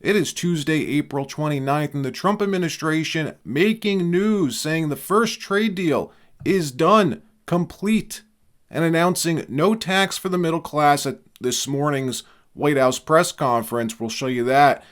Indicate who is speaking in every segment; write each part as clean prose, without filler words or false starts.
Speaker 1: It is Tuesday, April 29th, and the Trump administration making news saying the first trade deal is done, complete, and announcing no tax for the middle class at this morning's White House press conference. We'll show you that.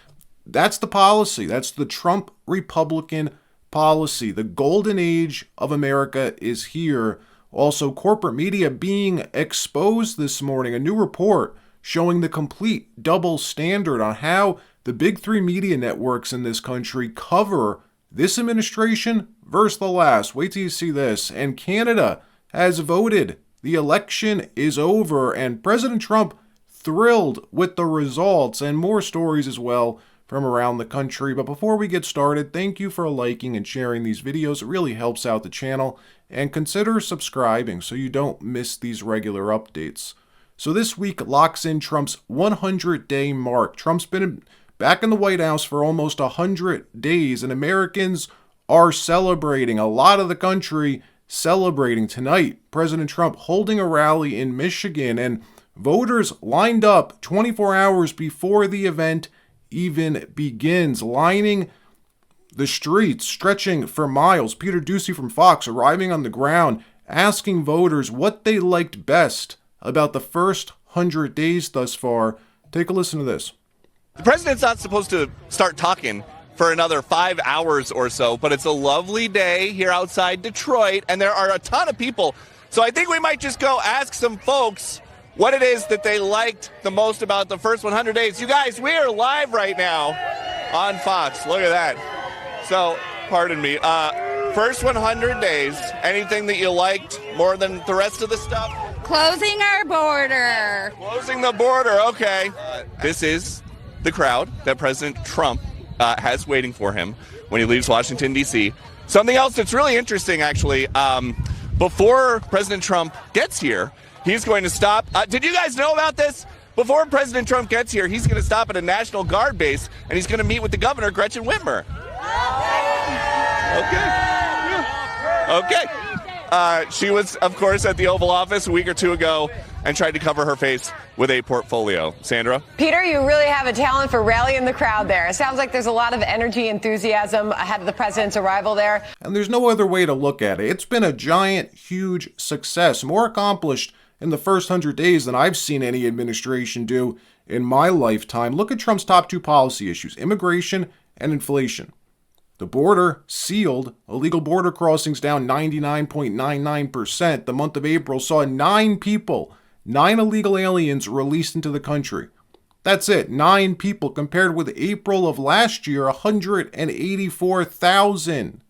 Speaker 1: That's the policy. That's the Trump Republican policy. The golden age of America is here. Also, corporate media being exposed this morning. A new report showing the complete double standard on how the big three media networks in this country cover this administration versus the last. Wait till you see this. And Canada has voted. The election is over, and President Trump thrilled with the results, and more stories as well from around the country. But before we get started, thank you for liking and sharing these videos. It really helps out the channel. And consider subscribing so you don't miss these regular updates. So this week locks in Trump's 100-day mark. Trump's been back in the White House for almost 100 days, and Americans are celebrating. A lot of the country celebrating tonight. President Trump holding a rally in Michigan, and voters lined up 24 hours before the event even begins, lining the streets, stretching for miles. Peter Doocy from Fox arriving on the ground, asking voters what they liked best about the first 100 days thus far. Take a listen to this.
Speaker 2: The president's not supposed to start talking for another 5 hours or so, but it's a lovely day here outside Detroit, and there are a ton of people. So I think we might just go ask some folks what it is that they liked the most about the first 100 days. You guys, we are live right now on Fox. Look at that. So, pardon me. First 100 days, anything that you liked more than the rest of the stuff?
Speaker 3: Closing our border.
Speaker 2: Closing the border, okay. This is the crowd that President Trump has waiting for him when he leaves Washington, D.C. Something else that's really interesting, actually, before President Trump gets here, he's going to stop. Did you guys know about this? Before President Trump gets here, he's going to stop at a National Guard base, and he's going to meet with the governor, Gretchen Whitmer. Okay. She was, of course, at the Oval Office a week or two ago and tried to cover her face with a portfolio. Sandra?
Speaker 4: Peter, you really have a talent for rallying the crowd there. It sounds like there's a lot of energy, enthusiasm ahead of the president's arrival there.
Speaker 1: And there's no other way to look at it. It's been a giant, huge success, more accomplished in the first 100 days than I've seen any administration do in my lifetime. Look at Trump's top two policy issues, immigration and inflation. The border sealed, illegal border crossings down 99.99%. The month of April saw 9 illegal aliens released into the country. That's it, 9 people compared with April of last year, 184,000.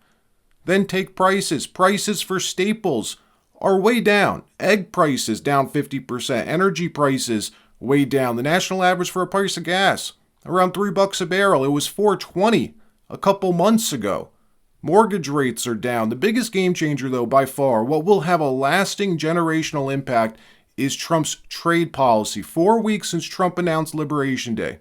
Speaker 1: Then take prices. Prices for staples are way down. Egg prices down 50%. Energy prices way down. The national average for a price of gas, around $3 a barrel. It was $4.20 a couple months ago. Mortgage rates are down. The biggest game changer, though, by far, what will have a lasting generational impact is Trump's trade policy. 4 weeks since Trump announced Liberation Day.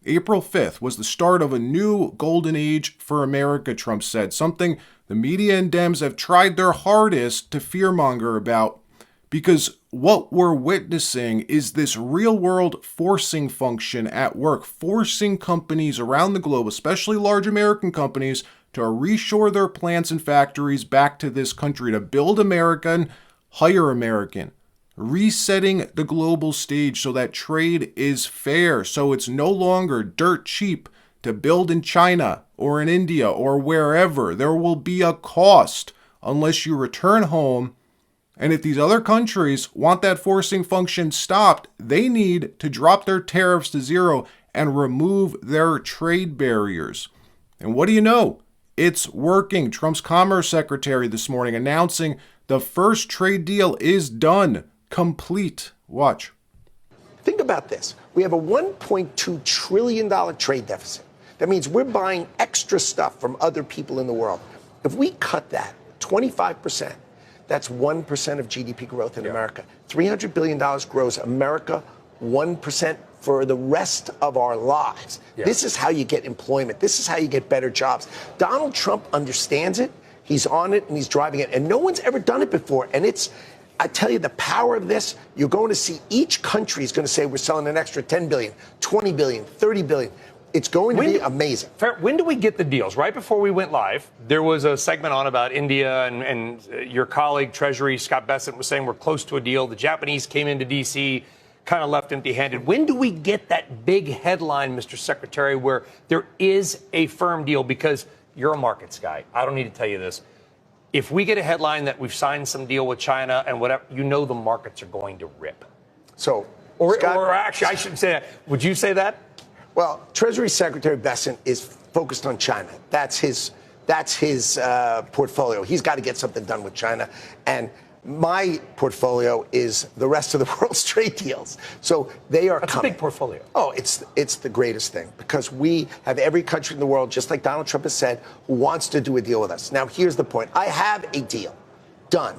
Speaker 1: April 5th was the start of a new golden age for America, Trump said, something the media and Dems have tried their hardest to fearmonger about, because what we're witnessing is this real-world forcing function at work, forcing companies around the globe, especially large American companies, to reshore their plants and factories back to this country, to build American, hire American, resetting the global stage so that trade is fair, so it's no longer dirt cheap to build in China or in India or wherever. There will be a cost unless you return home. And if these other countries want that forcing function stopped, they need to drop their tariffs to zero and remove their trade barriers. And what do you know? It's working. Trump's Commerce Secretary this morning announcing the first trade deal is done, complete. Watch.
Speaker 5: Think about this. We have a $1.2 trillion trade deficit. That means we're buying extra stuff from other people in the world. If we cut that 25%, that's 1% of GDP growth in America. $300 billion grows America 1% for the rest of our lives. This is how you get employment. This is how you get better jobs. Donald Trump understands it. He's on it and he's driving it. And no one's ever done it before. And I tell you, the power of this, you're going to see each country is going to say we're selling an extra 10 billion, 20 billion, 30 billion. It's going to be amazing.
Speaker 6: When do we get the deals? Right before we went live, there was a segment on about India, and your colleague, Treasury Scott Bessent, was saying we're close to a deal. The Japanese came into D.C., kind of left empty-handed. When do we get that big headline, Mr. Secretary, where there is a firm deal? Because you're a markets guy. I don't need to tell you this. If we get a headline that we've signed some deal with China and whatever, you know the markets are going to rip.
Speaker 5: So,
Speaker 6: or
Speaker 5: Scott,
Speaker 6: actually, I shouldn't say that. Would you say that?
Speaker 5: Well, Treasury Secretary Bessent is focused on China. That's his portfolio. He's got to get something done with China. And my portfolio is the rest of the world's trade deals. So they are
Speaker 6: That's
Speaker 5: coming.
Speaker 6: a big portfolio.
Speaker 5: Oh, it's the greatest thing because we have every country in the world, just like Donald Trump has said, who wants to do a deal with us. Now, here's the point. I have a deal. Done.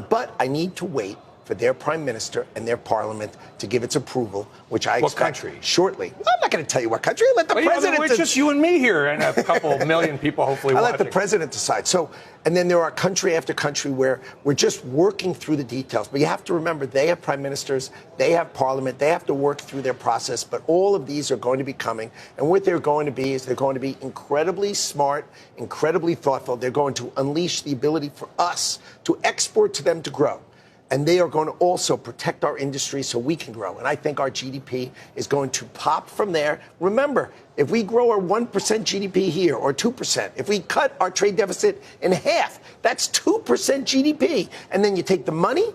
Speaker 5: But I need to wait for their prime minister and their parliament to give its approval, which I expect shortly. I'm not going to tell you what country. Let the president.
Speaker 6: It's just you and me here, and a couple million people hopefully watching.
Speaker 5: Let the president decide. So, and then there are country after country where we're just working through the details. But you have to remember, they have prime ministers, they have parliament, they have to work through their process. But all of these are going to be coming, and what they're going to be is they're going to be incredibly smart, incredibly thoughtful. They're going to unleash the ability for us to export to them to grow. And they are going to also protect our industry so we can grow. And I think our GDP is going to pop from there. Remember, if we grow our 1% GDP here or 2%, if we cut our trade deficit in half, that's 2% GDP. And then you take the money,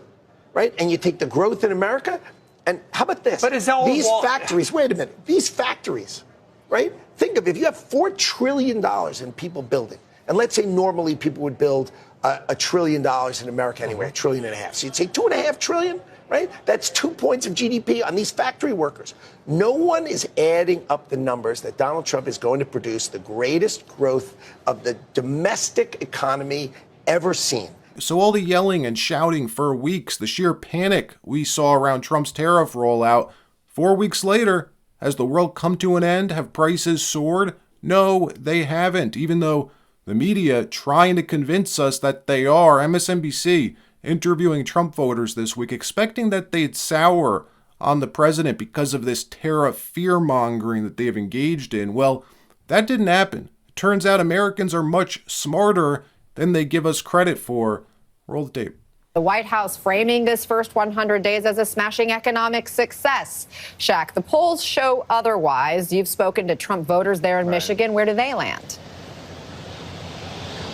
Speaker 5: right, and you take the growth in America. And how about this? But these factories, wait a minute, these factories, right? Think of it, if you have $4 trillion in people building, and let's say normally people would build $1 trillion in America anyway, $1.5 trillion. So you'd say $2.5 trillion, right? That's 2 points of GDP on these factory workers. No one is adding up the numbers that Donald Trump is going to produce the greatest growth of the domestic economy ever seen.
Speaker 1: So all the yelling and shouting for weeks, the sheer panic we saw around Trump's tariff rollout, 4 weeks later, has the world come to an end? Have prices soared? No, they haven't, even though the media trying to convince us that they are. MSNBC interviewing Trump voters this week, expecting that they'd sour on the president because of this tariff fear-mongering that they've engaged in. Well, that didn't happen. It turns out Americans are much smarter than they give us credit for. Roll the tape.
Speaker 7: The White House framing this first 100 days as a smashing economic success. Shaq, the polls show otherwise. You've spoken to Trump voters there in Michigan. Where do they land?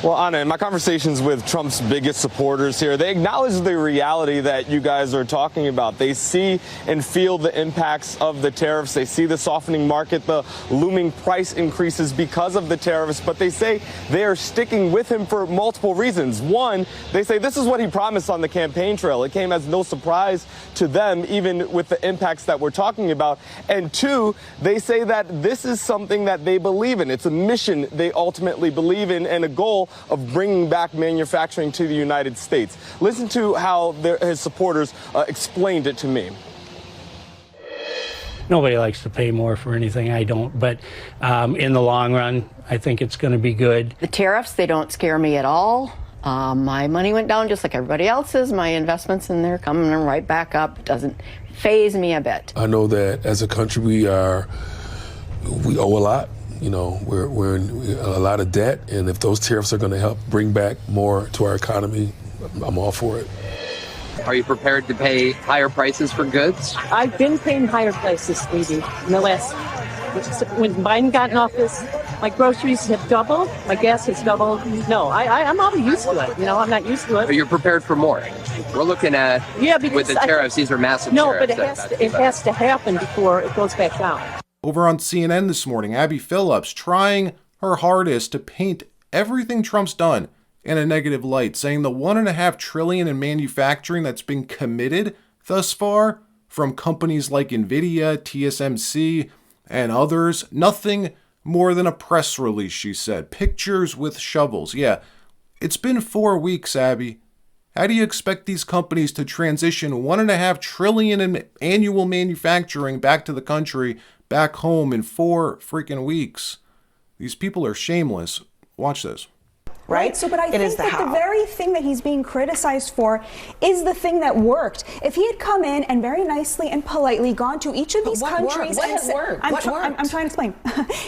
Speaker 8: Well, Anna, in my conversations with Trump's biggest supporters here, they acknowledge the reality that you guys are talking about. They see and feel the impacts of the tariffs. They see the softening market, the looming price increases because of the tariffs. But they say they are sticking with him for multiple reasons. One, they say this is what he promised on the campaign trail. It came as no surprise to them, even with the impacts that we're talking about. And two, they say that this is something that they believe in. It's a mission they ultimately believe in and a goal of bringing back manufacturing to the United States. Listen to how his supporters explained it to me.
Speaker 9: Nobody likes to pay more for anything. I don't. But in the long run, I think it's going to be good.
Speaker 10: The tariffs, they don't scare me at all. My money went down just like everybody else's. My investments in there coming right back up. It doesn't faze me a bit.
Speaker 11: I know that as a country, we owe a lot. You know, we're in a lot of debt, and if those tariffs are going to help bring back more to our economy, I'm all for it.
Speaker 12: Are you prepared to pay higher prices for goods?
Speaker 13: I've been paying higher prices, sweetie, in the last. When Biden got in office, my groceries have doubled, my gas has doubled. No, I'm already used to it. You know, I'm not used to it.
Speaker 12: But you're prepared for more. We're looking at, with the tariffs, these are massive tariffs.
Speaker 13: No, but it has to happen before it goes back down.
Speaker 1: Over on CNN this morning, Abby Phillips trying her hardest to paint everything Trump's done in a negative light, saying the $1.5 trillion in manufacturing that's been committed thus far from companies like Nvidia, TSMC, and others, nothing more than a press release, she said. Pictures with shovels. Yeah, it's been 4 weeks, Abby. How do you expect these companies to transition $1.5 trillion in annual manufacturing back to the country, back home in 4 freaking weeks? These people are shameless. Watch this.
Speaker 14: right?
Speaker 15: So, but I
Speaker 14: it
Speaker 15: think
Speaker 14: is the
Speaker 15: that
Speaker 14: how.
Speaker 15: the very thing that he's being criticized for is the thing that worked. If he had come in and very nicely and politely gone to each of these countries, I'm trying to explain.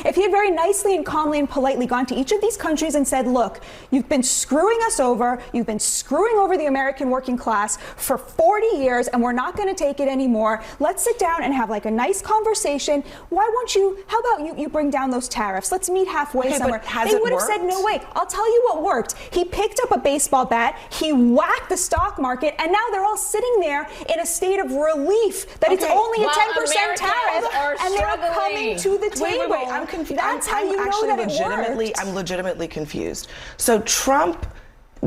Speaker 15: If he had very nicely and calmly and politely gone to each of these countries and said, look, you've been screwing us over, you've been screwing over the American working class for 40 years, and we're not going to take it anymore. Let's sit down and have like a nice conversation. Why won't you, how about you bring down those tariffs? Let's meet halfway somewhere. They would have said, no, wait, I'll tell you what worked. He picked up a baseball bat, he whacked the stock market, and now they're all sitting there in a state of relief that it's only a 10% tariff, and they're coming to the table.
Speaker 14: Wait, I'm confused.
Speaker 15: That's how you know that it worked.
Speaker 14: I'm legitimately confused. So Trump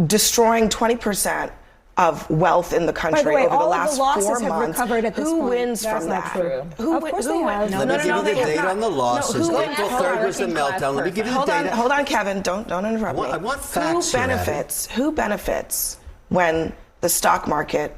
Speaker 14: destroying 20% of wealth in the country over the last 4 months. Who wins from that?
Speaker 15: Of course they have.
Speaker 16: Let me give you the data on the losses. April 3rd was the meltdown. Let me give you the data.
Speaker 14: Hold on, Kevin. Don't interrupt me.
Speaker 16: I want facts.
Speaker 14: Who benefits when the stock market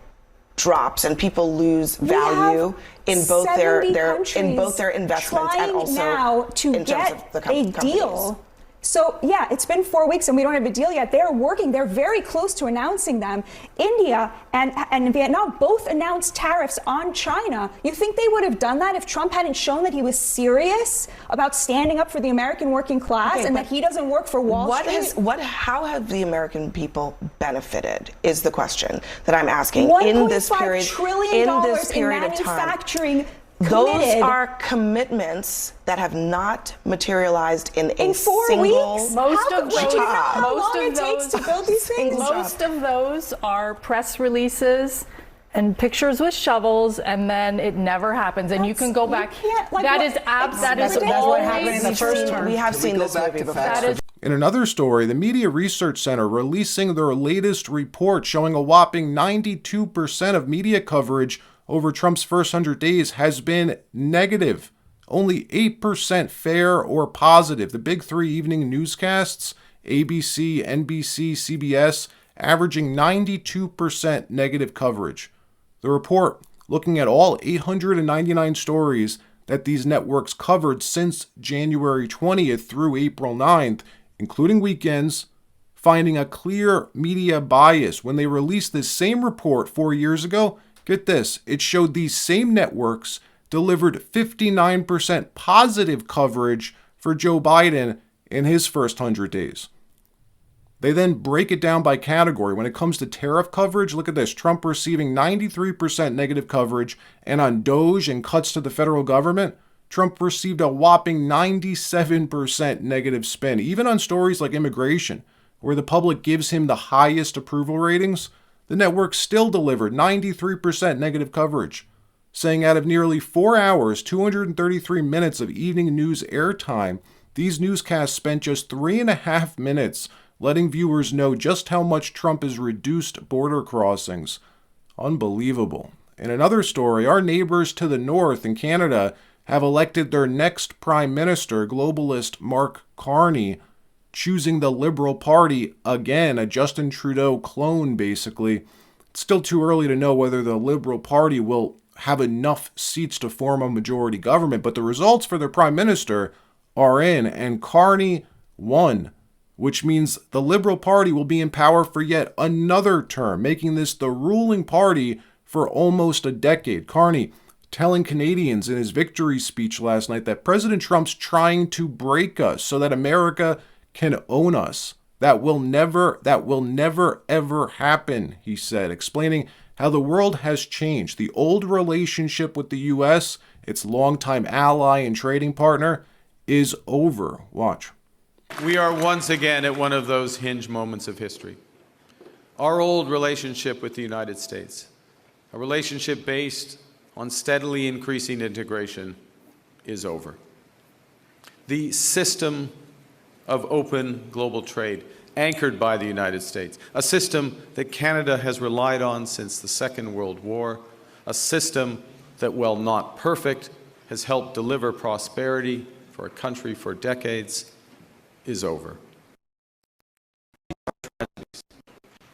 Speaker 14: drops and people lose value in both their investments and also
Speaker 15: now to
Speaker 14: in
Speaker 15: get
Speaker 14: terms of the
Speaker 15: a deal. So yeah, it's been 4 weeks and we don't have a deal yet. They're working. They're very close to announcing them. India and Vietnam both announced tariffs on China. You think they would have done that if Trump hadn't shown that he was serious about standing up for the American working class and that he doesn't work for Wall Street?
Speaker 14: How have the American people benefited is the question that I'm asking in this period of time. Those are commitments that have not materialized in a
Speaker 15: 4
Speaker 14: single
Speaker 15: weeks?
Speaker 17: Most of
Speaker 14: those
Speaker 17: are press releases and pictures with shovels, and then it never happens. And you can go back. That's what happened in the first term.
Speaker 14: We have seen this movie before.
Speaker 1: In another story, the Media Research Center releasing their latest report showing a whopping 92% of media coverage over Trump's first 100 days has been negative. Only 8% fair or positive. The big three evening newscasts, ABC, NBC, CBS, averaging 92% negative coverage. The report, looking at all 899 stories that these networks covered since January 20th through April 9th, including weekends, finding a clear media bias. When they released this same report 4 years ago, get this, it showed these same networks delivered 59% positive coverage for Joe Biden in his first 100 days. They then break it down by category. When it comes to tariff coverage, look at this. Trump receiving 93% negative coverage, and on DOGE and cuts to the federal government, Trump received a whopping 97% negative spin. Even on stories like immigration, where the public gives him the highest approval ratings, the network still delivered 93% negative coverage, saying out of nearly 4 hours, 233 minutes of evening news airtime, these newscasts spent just 3.5 minutes letting viewers know just how much Trump has reduced border crossings. Unbelievable. In another story, our neighbors to the north in Canada have elected their next prime minister, globalist Mark Carney, choosing the Liberal Party again, a Justin Trudeau clone, basically. It's still too early to know whether the Liberal Party will have enough seats to form a majority government, but the results for their prime minister are in, and Carney won, which means the Liberal Party will be in power for yet another term, making this the ruling party for almost a decade. Carney telling Canadians in his victory speech last night that President Trump's trying to break us so that America can own us. That will never ever happen, he said, explaining how the world has changed. The old relationship with the U.S., its longtime ally and trading partner, is over. Watch.
Speaker 18: We are once again at one of those hinge moments of history. Our old relationship with the United States, a relationship based on steadily increasing integration, is over. The system of open global trade, anchored by the United States, a system that Canada has relied on since the Second World War, a system that, while not perfect, has helped deliver prosperity for a country for decades, is over.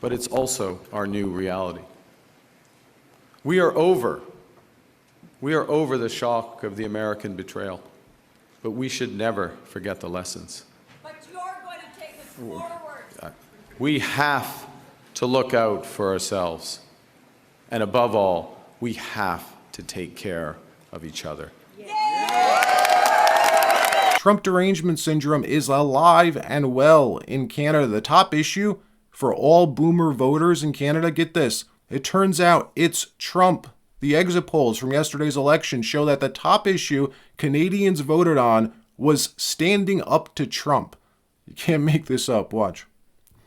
Speaker 18: But it's also our new reality. We are over the shock of the American betrayal, but we should never forget the lessons.
Speaker 19: But you're going to take us forward.
Speaker 18: we have to look out for ourselves. And above all, we have to take care of each other.
Speaker 1: Trump derangement syndrome is alive and well in Canada. The top issue for all boomer voters in Canada, get this, it turns out it's Trump. The exit polls from yesterday's election show that the top issue Canadians voted on was standing up to Trump. You can't make this up. Watch.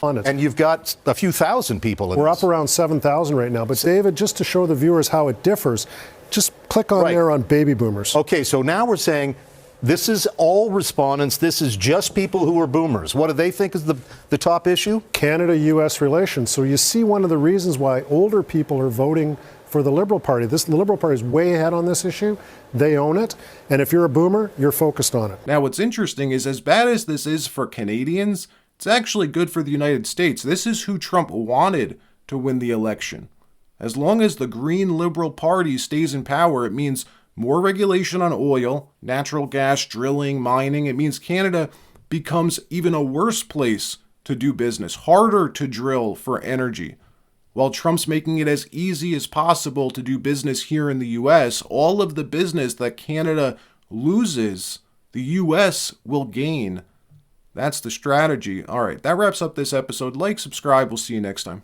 Speaker 19: And you've got a few thousand people in
Speaker 20: We're
Speaker 19: this.
Speaker 20: up around 7,000 right now. But David, just to show the viewers how it differs, just click on there on baby boomers.
Speaker 19: Okay, so now we're saying this is all respondents. This is just people who are boomers. What do they think is the top issue?
Speaker 20: Canada-U.S. relations. So you see one of the reasons why older people are voting for the Liberal Party. The Liberal Party is way ahead on this issue. They own it. And if you're a boomer, you're focused on it.
Speaker 1: Now, what's interesting is as bad as this is for Canadians, it's actually good for the United States. This is who Trump wanted to win the election. As long as the Green Liberal Party stays in power, it means more regulation on oil, natural gas, drilling, mining. It means Canada becomes even a worse place to do business, harder to drill for energy. While Trump's making it as easy as possible to do business here in the U.S., all of the business that Canada loses, the U.S. will gain. That's the strategy. All right, that wraps up this episode. Like, subscribe. We'll see you next time.